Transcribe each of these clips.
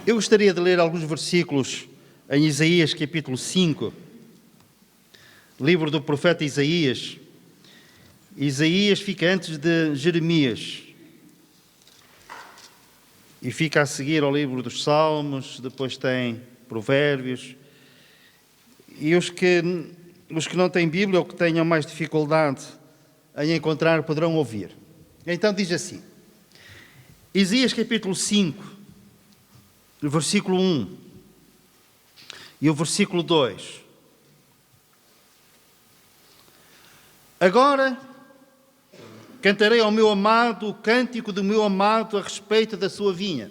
Eu gostaria de ler alguns versículos em Isaías capítulo 5, livro do profeta Isaías. Isaías fica antes de Jeremias e fica a seguir ao livro dos Salmos, depois tem Provérbios. E os que não têm Bíblia ou que tenham mais dificuldade em encontrar poderão ouvir. Então diz assim, Isaías capítulo 5, versículo 1 e o versículo 2. Agora cantarei ao meu amado o cântico do meu amado a respeito da sua vinha.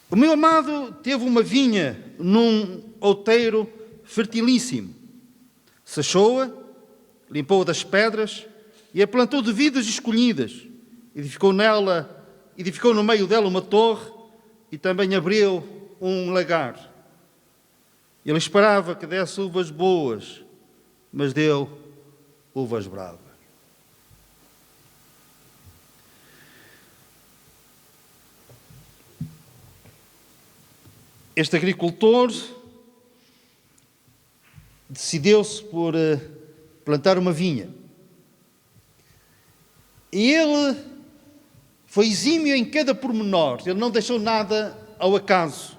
O meu amado teve uma vinha num outeiro fertilíssimo. Sachou-a, limpou-a das pedras e a plantou de vidas escolhidas. Edificou no meio dela uma torre e também abriu um lagar. Ele esperava que desse uvas boas, mas deu uvas bravas. Este agricultor decidiu-se por plantar uma vinha. E ele foi exímio em cada pormenor. Ele não deixou nada ao acaso.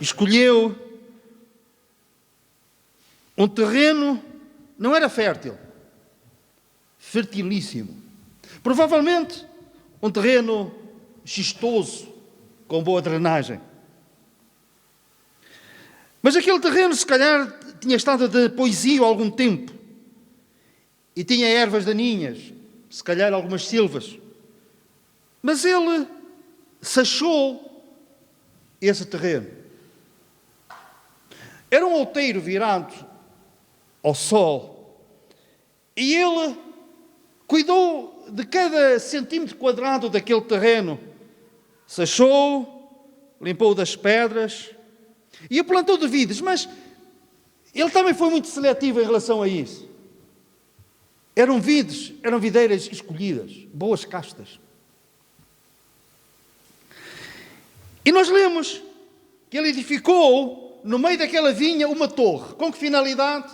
Escolheu um terreno, não era fértil, fertilíssimo. Provavelmente um terreno xistoso, com boa drenagem. Mas aquele terreno, se calhar, tinha estado de poesia há algum tempo. E tinha ervas daninhas, se calhar algumas silvas. Mas ele sachou esse terreno. Era um outeiro virado ao sol. E ele cuidou de cada centímetro quadrado daquele terreno. Sachou, limpou das pedras e o plantou de vidas. Mas ele também foi muito seletivo em relação a isso. Eram videiras escolhidas, boas castas. E nós lemos que ele edificou no meio daquela vinha uma torre. Com que finalidade?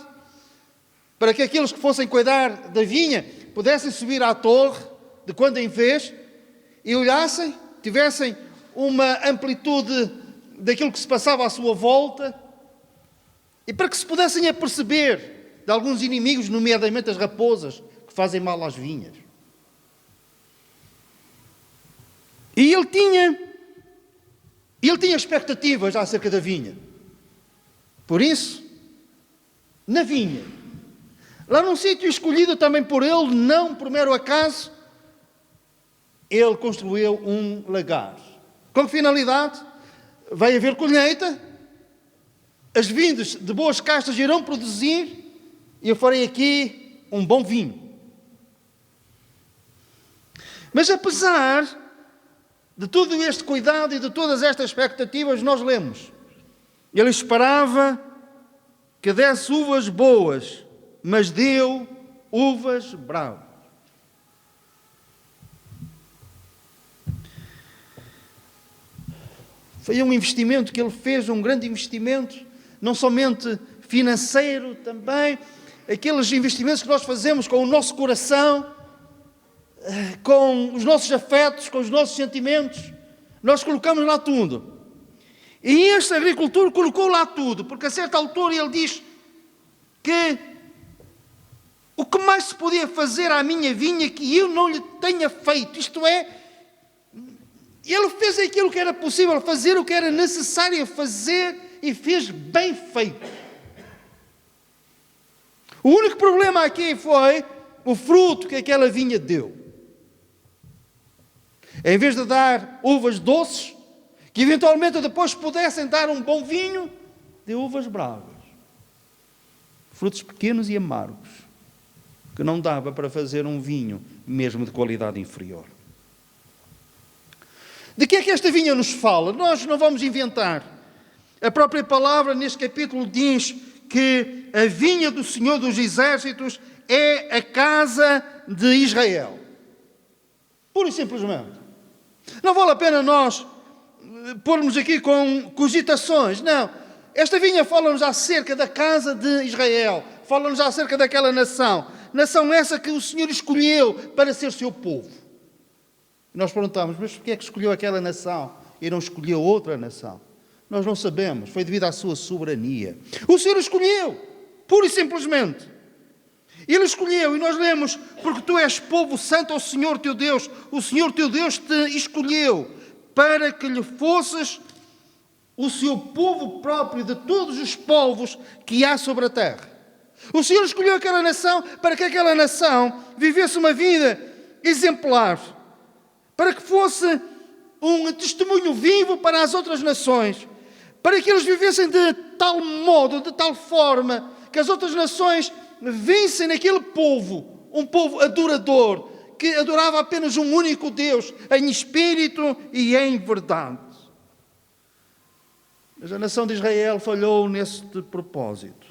Para que aqueles que fossem cuidar da vinha pudessem subir à torre de quando em vez e olhassem, tivessem uma amplitude daquilo que se passava à sua volta e para que se pudessem aperceber de alguns inimigos, nomeadamente as raposas, que fazem mal às vinhas. E ele tinha expectativas acerca da vinha. Por isso, na vinha, lá num sítio escolhido também por ele, não por mero acaso, ele construiu um lagar. Com que finalidade? Vai haver colheita, as vinhas de boas castas irão produzir e eu farei aqui um bom vinho. Mas apesar de todo este cuidado e de todas estas expectativas, nós lemos. Ele esperava que desse uvas boas, mas deu uvas bravas. Foi um investimento que ele fez, um grande investimento, não somente financeiro, também aqueles investimentos que nós fazemos com o nosso coração, com os nossos afetos, com os nossos sentimentos, nós colocamos lá tudo. E este agricultor colocou lá tudo, porque a certa altura ele diz que o que mais se podia fazer à minha vinha que eu não lhe tenha feito, isto é, ele fez aquilo que era possível fazer, o que era necessário fazer e fez bem feito. O único problema aqui foi o fruto que aquela vinha deu. Em vez de dar uvas doces, que eventualmente depois pudessem dar um bom vinho, deu uvas bravas. Frutos pequenos e amargos, que não dava para fazer um vinho mesmo de qualidade inferior. De que é que esta vinha nos fala? Nós não vamos inventar. A própria palavra neste capítulo diz que a vinha do Senhor dos Exércitos é a casa de Israel. Pura e simplesmente. Não vale a pena nós pormos aqui com cogitações, não. Esta vinha fala-nos acerca da casa de Israel, fala-nos acerca daquela nação. Nação essa que o Senhor escolheu para ser seu povo. E nós perguntamos, mas porquê é que escolheu aquela nação e não escolheu outra nação? Nós não sabemos, foi devido à sua soberania. O Senhor escolheu, pura e simplesmente. Ele escolheu, e nós lemos, porque tu és povo santo ao Senhor teu Deus. O Senhor teu Deus te escolheu para que lhe fosses o seu povo próprio de todos os povos que há sobre a terra. O Senhor escolheu aquela nação para que aquela nação vivesse uma vida exemplar, para que fosse um testemunho vivo para as outras nações, para que eles vivessem de tal modo, de tal forma, que as outras nações vissem naquele povo, um povo adorador, que adorava apenas um único Deus, em espírito e em verdade. Mas a nação de Israel falhou nesse propósito.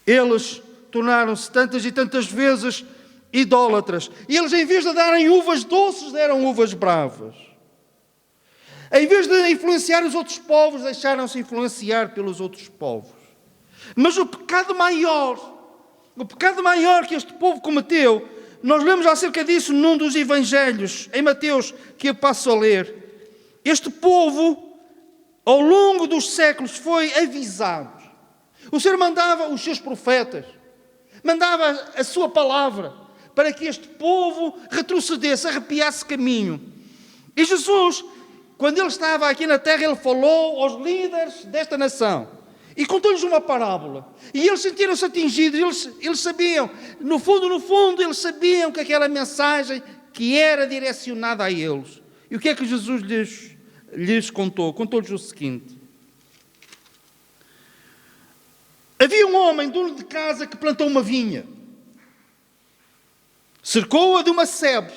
Eles tornaram-se tantas e tantas vezes idólatras. E eles, em vez de darem uvas doces, deram uvas bravas. Em vez de influenciar os outros povos, deixaram-se influenciar pelos outros povos. Mas o pecado maior que este povo cometeu, nós lemos acerca disso num dos evangelhos, em Mateus, que eu passo a ler. Este povo, ao longo dos séculos, foi avisado. O Senhor mandava os seus profetas, mandava a sua palavra, para que este povo retrocedesse, arrepiasse caminho. E Jesus, quando ele estava aqui na terra, ele falou aos líderes desta nação e contou-lhes uma parábola. E eles sentiram-se atingidos, eles sabiam, no fundo, eles sabiam que aquela mensagem que era direcionada a eles. E o que é que Jesus lhes contou? Contou-lhes o seguinte. Havia um homem, dono de casa, que plantou uma vinha. Cercou-a de uma sebe.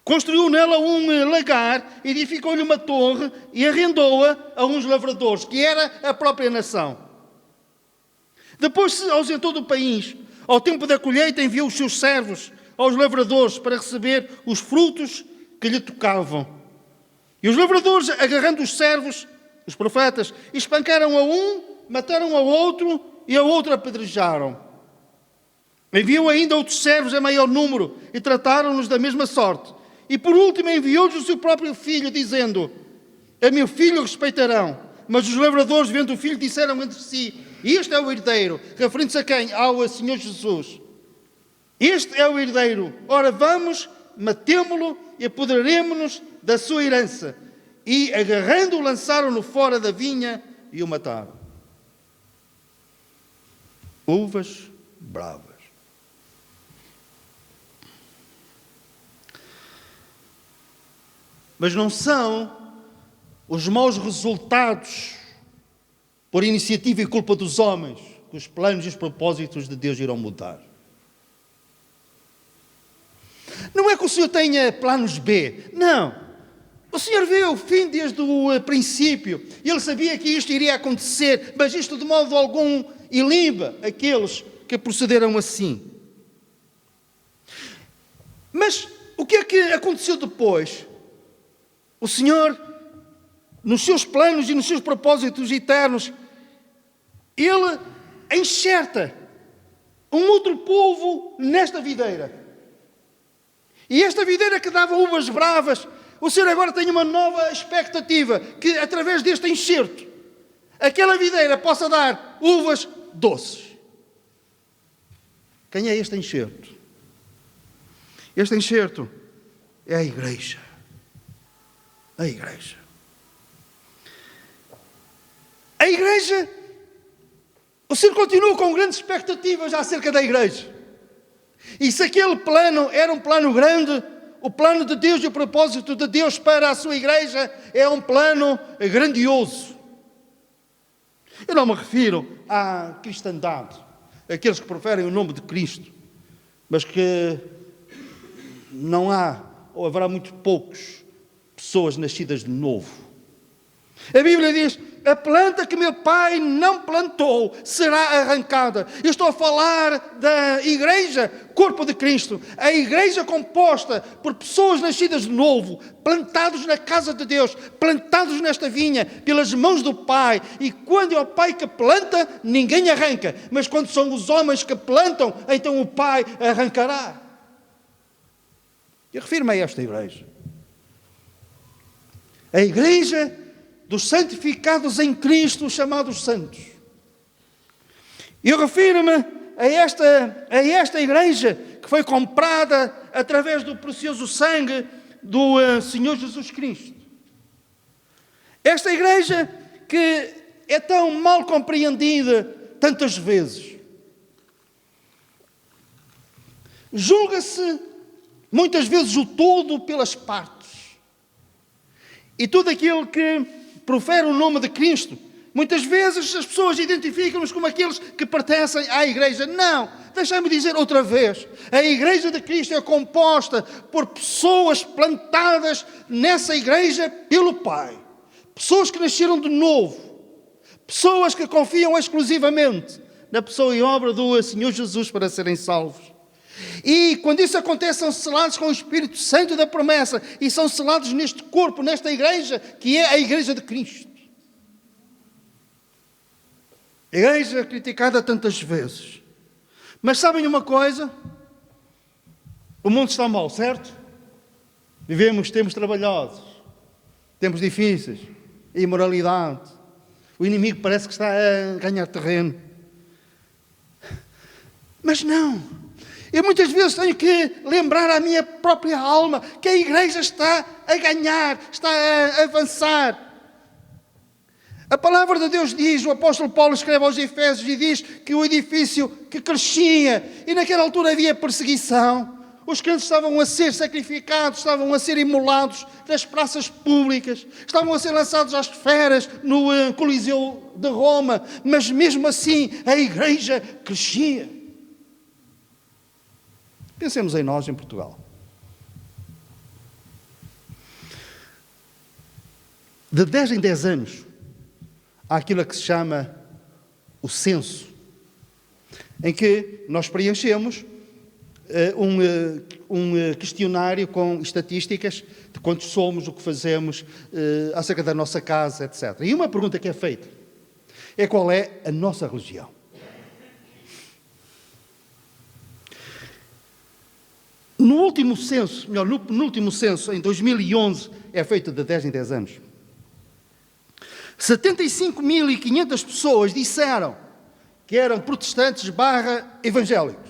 Construiu nela um lagar, edificou-lhe uma torre e arrendou-a a uns lavradores, que era a própria nação. Depois se ausentou do país. Ao tempo da colheita enviou os seus servos aos lavradores para receber os frutos que lhe tocavam. E os lavradores, agarrando os servos, os profetas, espancaram a um, mataram ao outro e a outro apedrejaram. Enviou ainda outros servos em maior número e trataram-nos da mesma sorte. E por último enviou-lhes o seu próprio filho, dizendo: a meu filho respeitarão. Mas os lavradores, vendo o filho, disseram entre si: este é o herdeiro. Referindo-se a quem? Ao Senhor Jesus. Este é o herdeiro. Ora, vamos, matemo-lo e apoderemo-nos da sua herança. E, agarrando-o, lançaram-no fora da vinha e o mataram. Uvas bravas. Mas não são os maus resultados por iniciativa e culpa dos homens que os planos e os propósitos de Deus irão mudar. Não é que o Senhor tenha planos B, não. O Senhor vê o fim desde o princípio. Ele sabia que isto iria acontecer, mas isto de modo algum ilimba aqueles que procederam assim. Mas o que é que aconteceu depois? O Senhor, nos seus planos e nos seus propósitos eternos, Ele enxerta um outro povo nesta videira. E esta videira que dava uvas bravas, o Senhor agora tem uma nova expectativa, que através deste enxerto, aquela videira possa dar uvas doces. Quem é este enxerto? Este enxerto é a igreja. A igreja. A igreja, o Senhor continua com grandes expectativas acerca da igreja. E se aquele plano era um plano grande, o plano de Deus e o propósito de Deus para a sua igreja é um plano grandioso. Eu não me refiro à cristandade, aqueles que preferem o nome de Cristo, mas que não há, ou haverá muito poucos, pessoas nascidas de novo. A Bíblia diz: a planta que meu pai não plantou será arrancada. Eu estou a falar da igreja, corpo de Cristo. A igreja composta por pessoas nascidas de novo, plantados na casa de Deus, plantados nesta vinha, pelas mãos do Pai. E quando é o Pai que planta, ninguém arranca. Mas quando são os homens que plantam, então o Pai arrancará. Eu refiro-me a esta igreja. A igreja dos santificados em Cristo, chamados santos. Eu refiro-me a esta igreja que foi comprada através do precioso sangue do Senhor Jesus Cristo. Esta igreja que é tão mal compreendida tantas vezes. Julga-se muitas vezes o todo pelas partes. E tudo aquilo que profere o nome de Cristo, muitas vezes as pessoas identificam-nos como aqueles que pertencem à igreja. Não, deixa-me dizer outra vez. A igreja de Cristo é composta por pessoas plantadas nessa igreja pelo Pai. Pessoas que nasceram de novo. Pessoas que confiam exclusivamente na pessoa e obra do Senhor Jesus para serem salvos. E quando isso acontece, são selados com o Espírito Santo da promessa e são selados neste corpo, nesta igreja, que é a igreja de Cristo. Igreja criticada tantas vezes. Mas sabem uma coisa? O mundo está mal, certo? Vivemos tempos trabalhosos, tempos difíceis, imoralidade. O inimigo parece que está a ganhar terreno. Mas não. Eu muitas vezes tenho que lembrar à minha própria alma que a igreja está a ganhar, está a avançar. A palavra de Deus diz, o apóstolo Paulo escreve aos Efésios e diz que o edifício que crescia, e naquela altura havia perseguição, os crentes estavam a ser sacrificados, estavam a ser imolados nas praças públicas, estavam a ser lançados às feras no Coliseu de Roma, mas mesmo assim a igreja crescia. Pensemos em nós, em Portugal. De 10 em 10 anos, há aquilo que se chama o censo, em que nós preenchemos um questionário com estatísticas de quantos somos, o que fazemos, acerca da nossa casa, etc. E uma pergunta que é feita é: qual é a nossa religião? No último censo, em 2011, é feito de 10 em 10 anos, 75.500 pessoas disseram que eram protestantes / evangélicos.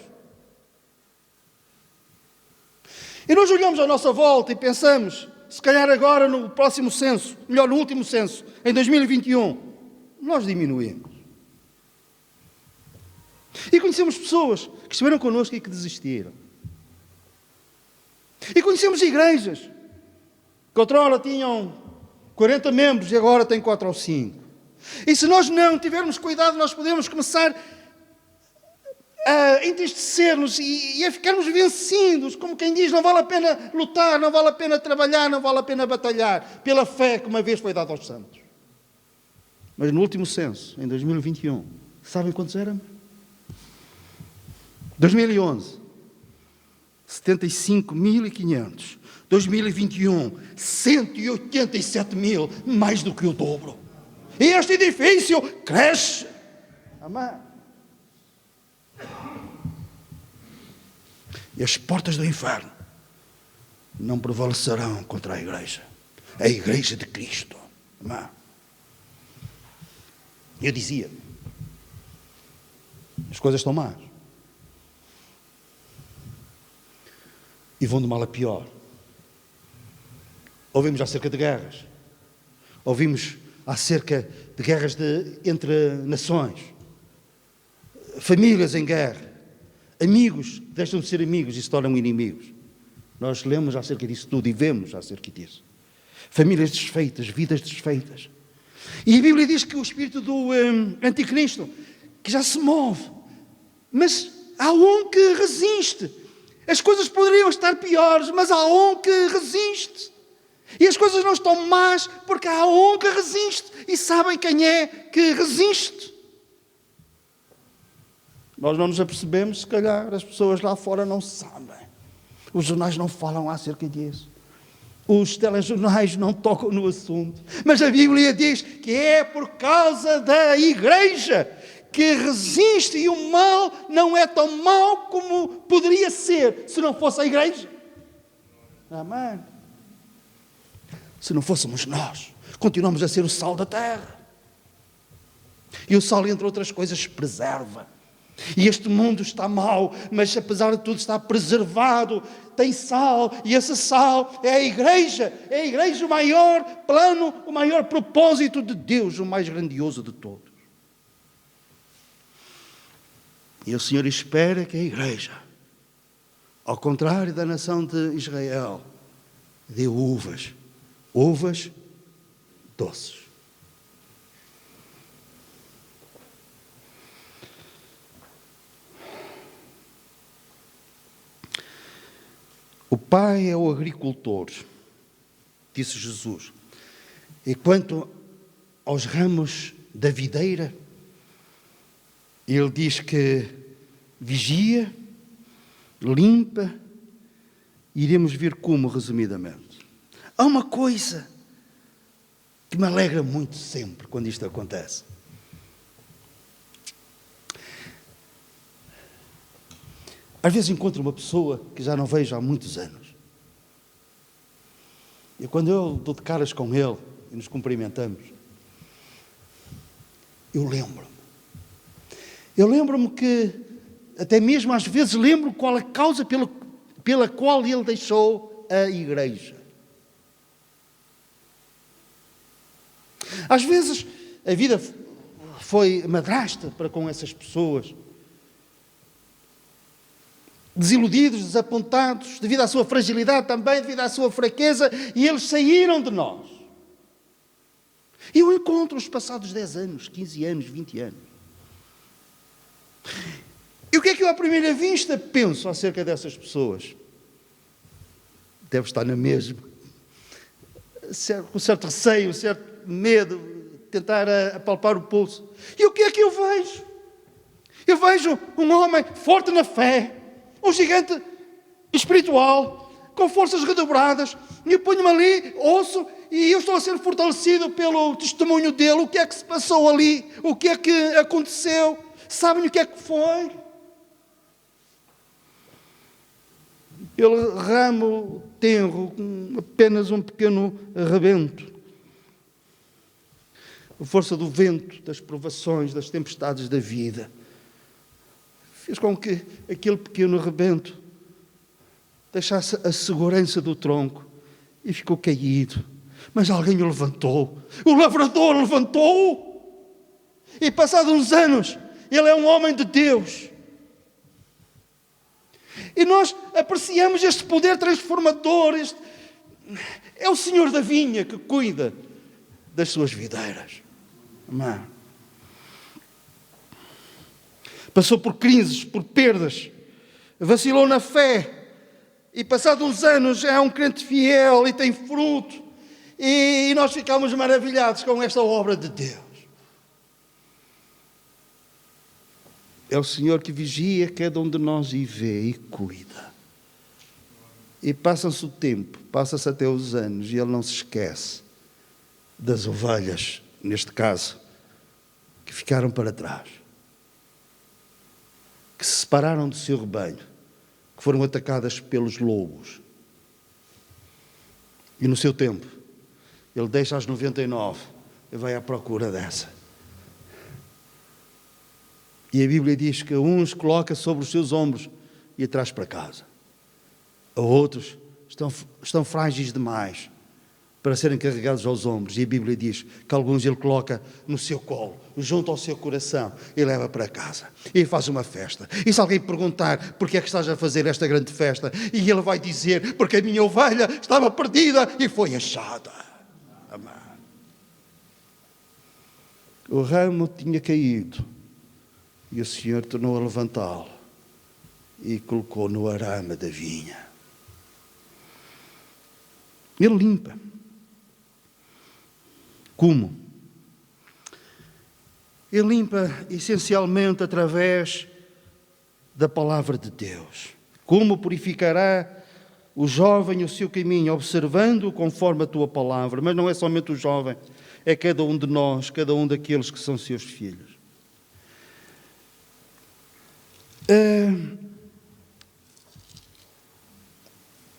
E nós olhamos à nossa volta e pensamos, se calhar agora no próximo censo, no último censo, em 2021, nós diminuímos. E conhecemos pessoas que estiveram connosco e que desistiram. E conhecemos igrejas que outrora tinham 40 membros e agora têm 4 ou 5. E se nós não tivermos cuidado, nós podemos começar a entristecer-nos e a ficarmos vencidos, como quem diz, não vale a pena lutar, não vale a pena trabalhar, não vale a pena batalhar pela fé que uma vez foi dada aos santos. Mas no último censo, em 2021, sabem quantos éramos? 2011. 75.500. 2021, 187.000, mais do que o dobro. E este edifício cresce. Amém. E as portas do inferno não prevalecerão contra a igreja de Cristo. Amém. Eu dizia, as coisas estão más. E vão de mal a pior. Ouvimos acerca de guerras. Ouvimos acerca de guerras entre nações. Famílias em guerra. Amigos deixam de ser amigos e se tornam inimigos. Nós lemos acerca disso tudo e vemos acerca disso. Famílias desfeitas, vidas desfeitas. E a Bíblia diz que o espírito do anticristo, que já se move, mas há um que resiste. As coisas poderiam estar piores, mas há um que resiste. E as coisas não estão más porque há um que resiste. E sabem quem é que resiste? Nós não nos apercebemos, se calhar as pessoas lá fora não sabem. Os jornais não falam acerca disso. Os telejornais não tocam no assunto. Mas a Bíblia diz que é por causa da igreja que resiste, e o mal não é tão mau como poderia ser se não fosse a igreja. Amém. Se não fôssemos nós, continuamos a ser o sal da terra. E o sal, entre outras coisas, preserva. E este mundo está mau, mas apesar de tudo está preservado, tem sal, e esse sal é a igreja o maior plano, o maior propósito de Deus, o mais grandioso de todos. E o Senhor espera que a igreja, ao contrário da nação de Israel, dê uvas doces. O Pai é o agricultor, disse Jesus. E quanto aos ramos da videira, ele diz que vigia, limpa, iremos ver como, resumidamente. Há uma coisa que me alegra muito sempre quando isto acontece. Às vezes encontro uma pessoa que já não vejo há muitos anos. E quando eu dou de caras com ele e nos cumprimentamos, eu lembro-me que, até mesmo às vezes lembro qual a causa pela qual ele deixou a igreja. Às vezes a vida foi madrasta para com essas pessoas. Desiludidos, desapontados, devido à sua fragilidade também, devido à sua fraqueza, e eles saíram de nós. E eu encontro-os passados 10 anos, 15 anos, 20 anos. E o que é que eu à primeira vista penso acerca dessas pessoas? Deve estar na mesma. Com certo receio, certo medo, tentar apalpar o pulso. E o que é que eu vejo? Eu vejo um homem forte na fé, um gigante espiritual, com forças redobradas, e eu ponho-me ali, ouço, e eu estou a ser fortalecido pelo testemunho dele. O que é que se passou ali? O que é que aconteceu? Sabem o que é que foi? Ele ramo tenro, com apenas um pequeno rebento. A força do vento, das provações, das tempestades da vida, fez com que aquele pequeno rebento deixasse a segurança do tronco e ficou caído. Mas alguém o levantou. O lavrador levantou-o. E passados uns anos, ele é um homem de Deus. E nós apreciamos este poder transformador. É o Senhor da vinha que cuida das suas videiras. Amém. Passou por crises, por perdas, vacilou na fé, e passados uns anos já é um crente fiel e tem fruto, e nós ficamos maravilhados com esta obra de Deus. É o Senhor que vigia cada um de nós e vê e cuida. E passa-se o tempo, passa-se até os anos, e Ele não se esquece das ovelhas, neste caso, que ficaram para trás, que se separaram do seu rebanho, que foram atacadas pelos lobos. E no seu tempo, ele deixa as 99 e vai à procura dessa. E a Bíblia diz que a uns coloca sobre os seus ombros e a traz para casa. A outros estão frágeis demais para serem carregados aos ombros. E a Bíblia diz que alguns ele coloca no seu colo, junto ao seu coração, e leva para casa. E faz uma festa. E se alguém perguntar porque é que estás a fazer esta grande festa, e ele vai dizer, porque a minha ovelha estava perdida e foi achada. Amém. O ramo tinha caído e o Senhor tornou a levantá-lo e colocou no arame da vinha. Ele limpa. Como? Ele limpa essencialmente através da palavra de Deus. Como purificará o jovem o seu caminho, observando conforme a tua palavra. Mas não é somente o jovem, é cada um de nós, cada um daqueles que são seus filhos.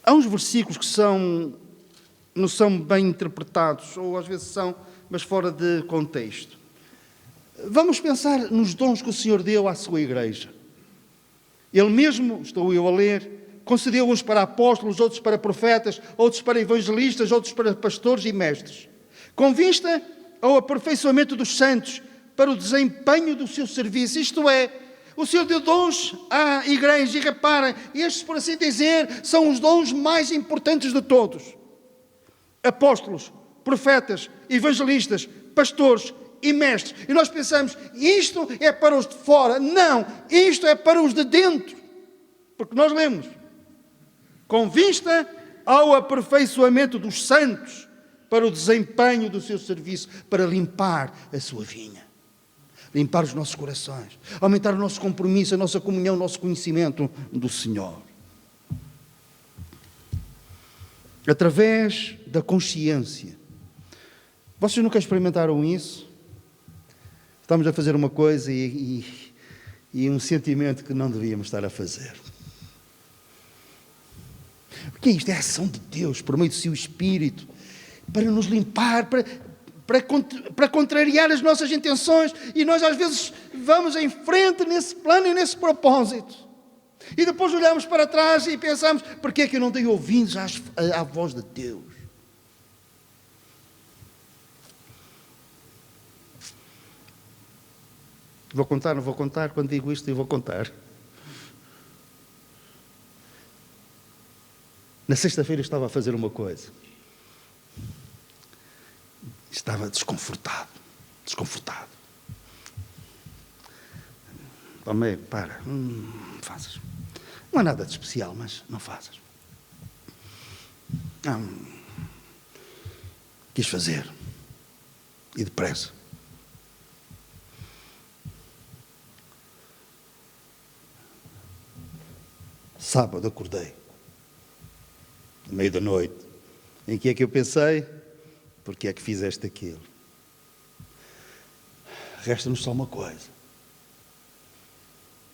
Há uns versículos que não são bem interpretados, ou às vezes são, mas fora de contexto. Vamos pensar nos dons que o Senhor deu à sua igreja. Ele mesmo, estou eu a ler, concedeu uns para apóstolos, outros para profetas, outros para evangelistas, outros para pastores e mestres, com vista ao aperfeiçoamento dos santos, para o desempenho do seu serviço. Isto é, o Senhor deu dons à igreja, e reparem, estes, por assim dizer, são os dons mais importantes de todos. Apóstolos, profetas, evangelistas, pastores e mestres. E nós pensamos, isto é para os de fora. Não, isto é para os de dentro. Porque nós lemos, com vista ao aperfeiçoamento dos santos, para o desempenho do seu serviço, para limpar a sua vinha, limpar os nossos corações, aumentar o nosso compromisso, a nossa comunhão, o nosso conhecimento do Senhor. Através da consciência. Vocês nunca experimentaram isso? Estamos a fazer uma coisa e um sentimento que não devíamos estar a fazer. O que é isto? É a ação de Deus, por meio do seu Espírito, para nos limpar, para contrariar as nossas intenções, e nós às vezes vamos em frente nesse plano e nesse propósito. E depois olhamos para trás e pensamos, porquê é que eu não tenho ouvido à voz de Deus? Vou contar, não vou contar? Quando digo isto, eu vou contar. Na sexta-feira estava a fazer uma coisa. Estava desconfortado. Tomei, para, fazes. Não é nada de especial, mas não fazes. Não. Quis fazer. E depressa. Sábado acordei. No meio da noite. Em que é que eu pensei? Porque é que fizeste aquilo? Resta-nos só uma coisa.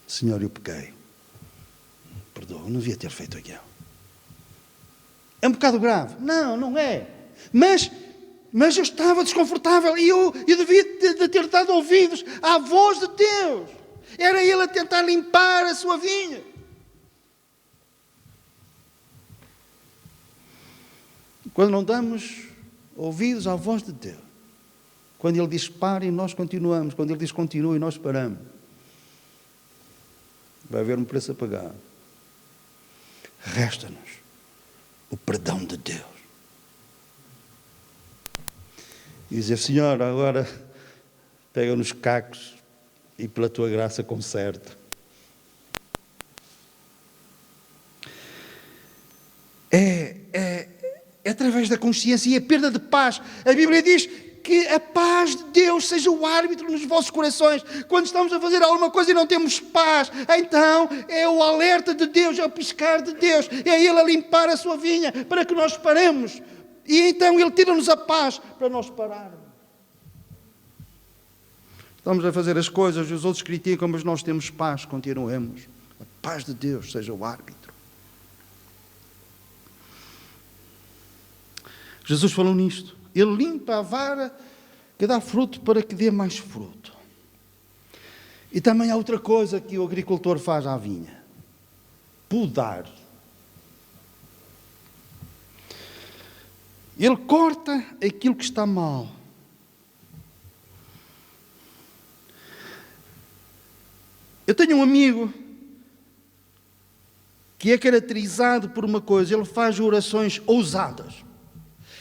Senhor, eu pequei. Perdoa, não devia ter feito aquilo. É um bocado grave. Não, não é. Mas eu estava desconfortável e eu devia de ter dado ouvidos à voz de Deus. Era Ele a tentar limpar a sua vinha. Quando não damos ouvidos à voz de Deus, quando Ele diz pare e nós continuamos, quando Ele diz continue e nós paramos, vai haver um preço a pagar. Resta-nos o perdão de Deus. E dizer, Senhor, agora pega nos cacos e pela Tua graça conserta. É através da consciência e a perda de paz. A Bíblia diz que a paz de Deus seja o árbitro nos vossos corações. Quando estamos a fazer alguma coisa e não temos paz, então é o alerta de Deus, é o piscar de Deus, é Ele a limpar a sua vinha para que nós paremos. E então Ele tira-nos a paz para nós pararmos. Estamos a fazer as coisas, os outros criticam, mas nós temos paz, continuemos. A paz de Deus seja o árbitro. Jesus falou nisto. Ele limpa a vara que dá fruto para que dê mais fruto. E também há outra coisa que o agricultor faz à vinha. Podar. Ele corta aquilo que está mal. Eu tenho um amigo que é caracterizado por uma coisa. Ele faz orações ousadas.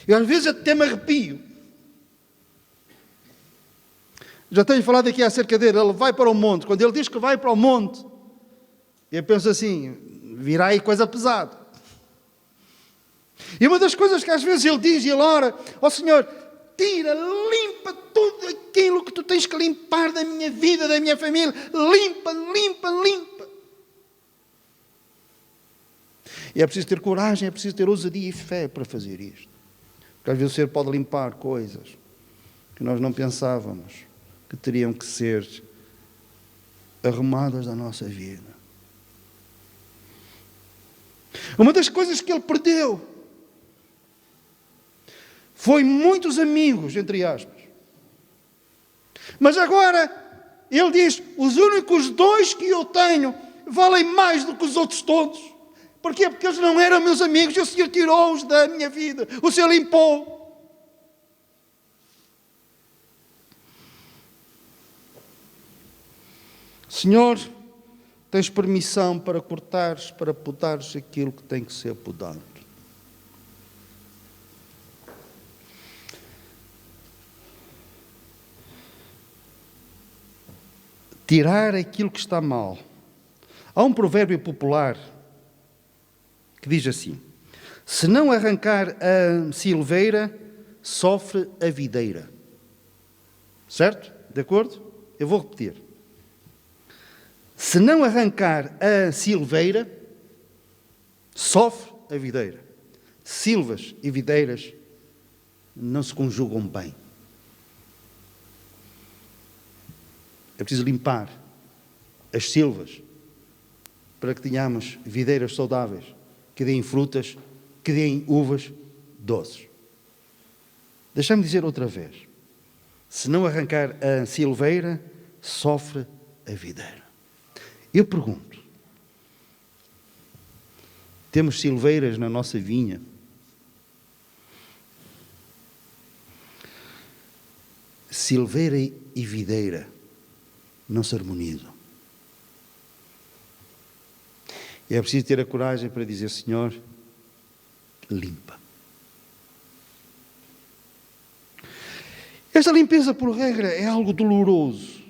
Eu às vezes até me arrepio. Já tenho falado aqui acerca dele. Ele vai para o monte. Quando ele diz que vai para o monte, eu penso assim, virá aí coisa pesada. E uma das coisas que às vezes ele diz e ele ora, ó Senhor, tira, limpa tudo aquilo que tu tens que limpar da minha vida, da minha família. Limpa, limpa, limpa. E é preciso ter coragem, é preciso ter ousadia e fé para fazer isto. Porque às vezes o Senhor pode limpar coisas que nós não pensávamos que teriam que ser arrumadas da nossa vida. Uma das coisas que ele perdeu foi muitos amigos, entre aspas. Mas agora, ele diz, os únicos 2 que eu tenho valem mais do que os outros todos. Porquê? Porque eles não eram meus amigos e o Senhor tirou-os da minha vida. O Senhor limpou. Senhor, tens permissão para cortares, para podares aquilo que tem que ser podado. Tirar aquilo que está mal. Há um provérbio popular que diz assim: se não arrancar a silveira, sofre a videira. Certo? De acordo? Eu vou repetir. Se não arrancar a silveira, sofre a videira. Silvas e videiras não se conjugam bem. É preciso limpar as silvas para que tenhamos videiras saudáveis, que deem frutas, que deem uvas doces. Deixa-me dizer outra vez. Se não arrancar a silveira, sofre a videira. Eu pergunto, temos silveiras na nossa vinha? Silveira e videira não se harmonizam. E é preciso ter a coragem para dizer, Senhor, limpa. Esta limpeza, por regra, é algo doloroso.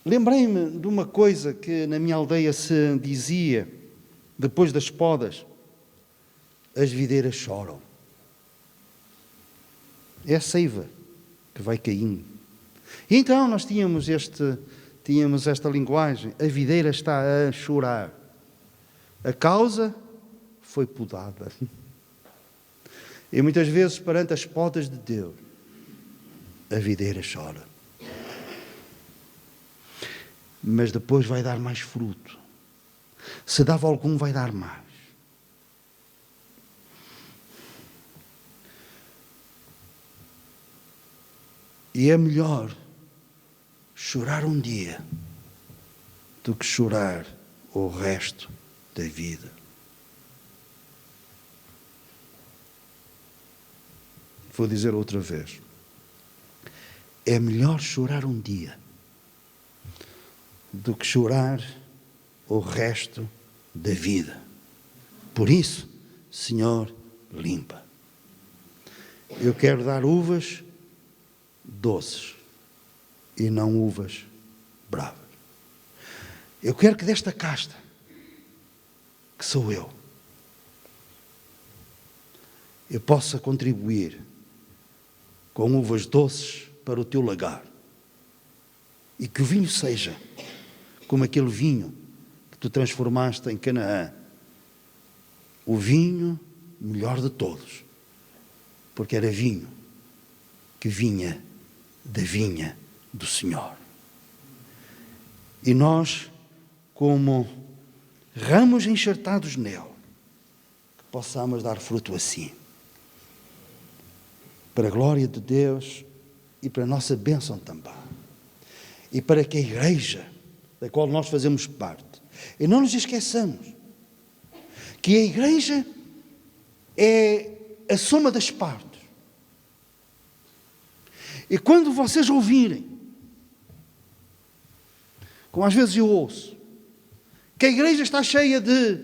Lembrei-me de uma coisa que na minha aldeia se dizia, depois das podas: as videiras choram. É a seiva que vai caindo. E então nós tínhamos esta linguagem: a videira está a chorar. A causa foi podada. E muitas vezes, perante as podas de Deus, a videira chora. Mas depois vai dar mais fruto. Se dava algum, vai dar mais. E é melhor chorar um dia do que chorar o resto da vida. Vou dizer outra vez. É melhor chorar um dia do que chorar o resto da vida. Por isso, Senhor, limpa. Eu quero dar uvas doces e não uvas bravas. Eu quero que desta casta, que sou eu possa contribuir com uvas doces para o teu lagar. E que o vinho seja como aquele vinho que tu transformaste em Canaã. O vinho melhor de todos. Porque era vinho que vinha da vinha do Senhor. E nós, como ramos enxertados nele, que possamos dar fruto assim. Para a glória de Deus e para a nossa bênção também. E para que a igreja, da qual nós fazemos parte, e não nos esqueçamos que a igreja é a soma das partes. E quando vocês ouvirem, como às vezes eu ouço, que a igreja está cheia de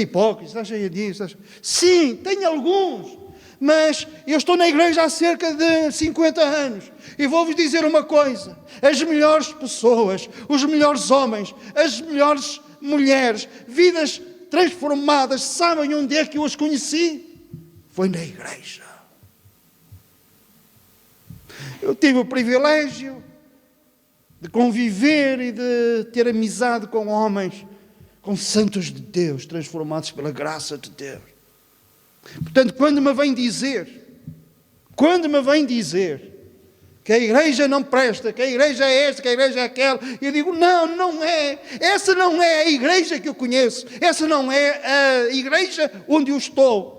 hipócritas, está cheia disso. Sim, tem alguns, mas eu estou na igreja há cerca de 50 anos e vou-vos dizer uma coisa: as melhores pessoas, os melhores homens, as melhores mulheres, vidas transformadas, sabem onde é que eu as conheci? foi na igreja. Eu tive o privilégio de conviver e de ter amizade com homens, com santos de Deus, transformados pela graça de Deus. Portanto, quando me vem dizer que a igreja não presta, que a igreja é esta, que a igreja é aquela, eu digo, não, não é. Essa não é a igreja que eu conheço. Essa não é a igreja onde eu estou.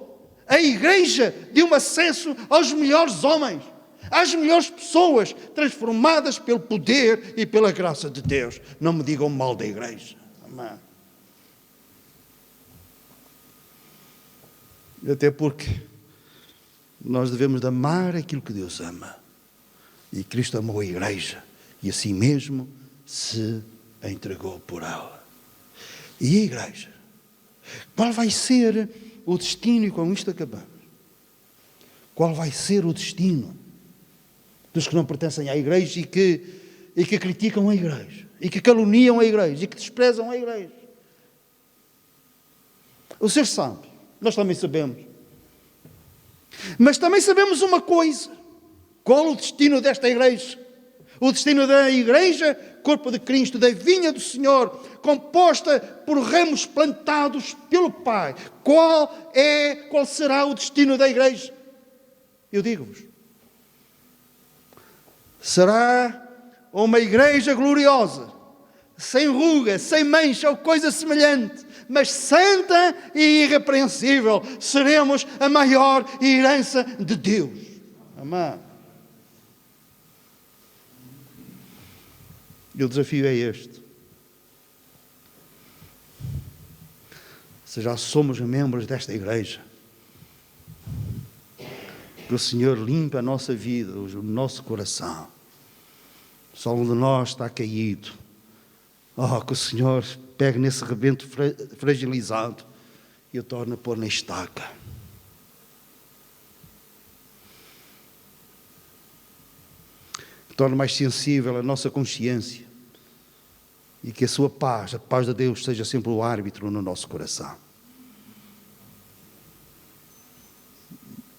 A igreja deu-me acesso aos melhores homens, às melhores pessoas, transformadas pelo poder e pela graça de Deus. Não me digam mal da igreja. Amém. Até porque nós devemos de amar aquilo que Deus ama. E Cristo amou a igreja e assim mesmo se entregou por ela. E a igreja? Qual vai ser o destino, e com isto acabamos, qual vai ser o destino dos que não pertencem à igreja e que criticam a igreja, e que caluniam a igreja, e que desprezam a igreja? O Senhor sabe, nós também sabemos. Mas também sabemos uma coisa: qual o destino desta igreja? O destino da igreja, corpo de Cristo, da vinha do Senhor, composta por ramos plantados pelo Pai. Qual será o destino da igreja? Eu digo-vos: será uma igreja gloriosa, sem ruga, sem mancha ou coisa semelhante, mas santa e irrepreensível. Seremos a maior herança de Deus. Amém. E o desafio é este: se já somos membros desta igreja, que o Senhor limpe a nossa vida, o nosso coração. Se algum de nós está caído, que o Senhor pegue nesse rebento fragilizado e o torne a pôr na estaca. Torne mais sensível a nossa consciência e que a sua paz, a paz de Deus, seja sempre o árbitro no nosso coração.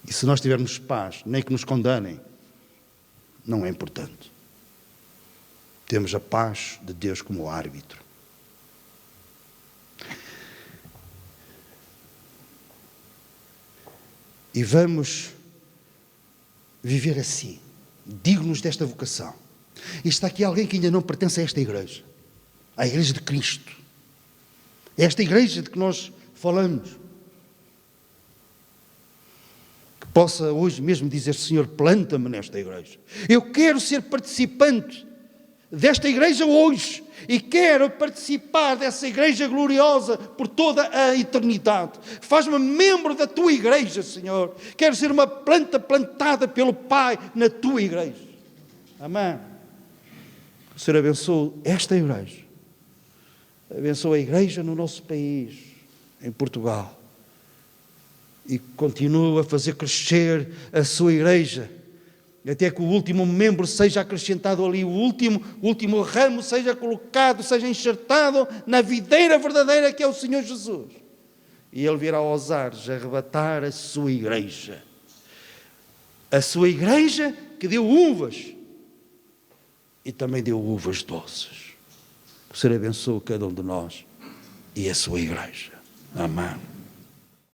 E se nós tivermos paz, nem que nos condenem, não é importante. Temos a paz de Deus como árbitro. E vamos viver assim, dignos desta vocação. E está aqui alguém que ainda não pertence a esta igreja, à igreja de Cristo. É esta igreja de que nós falamos. Que possa hoje mesmo dizer: Senhor, planta-me nesta igreja. Eu quero ser participante desta igreja hoje e quero participar dessa igreja gloriosa por toda a eternidade. Faz-me membro da tua igreja, Senhor. Quero ser uma planta plantada pelo Pai na tua igreja. Amém. O Senhor abençoe esta igreja. Abençoe a igreja no nosso país, em Portugal. E continue a fazer crescer a sua igreja, até que o último membro seja acrescentado ali, o último ramo seja colocado, seja enxertado na videira verdadeira que é o Senhor Jesus. E Ele virá aos ares arrebatar a sua igreja. A sua igreja que deu uvas e também deu uvas doces. O Senhor abençoe cada um de nós e a sua igreja. Amém.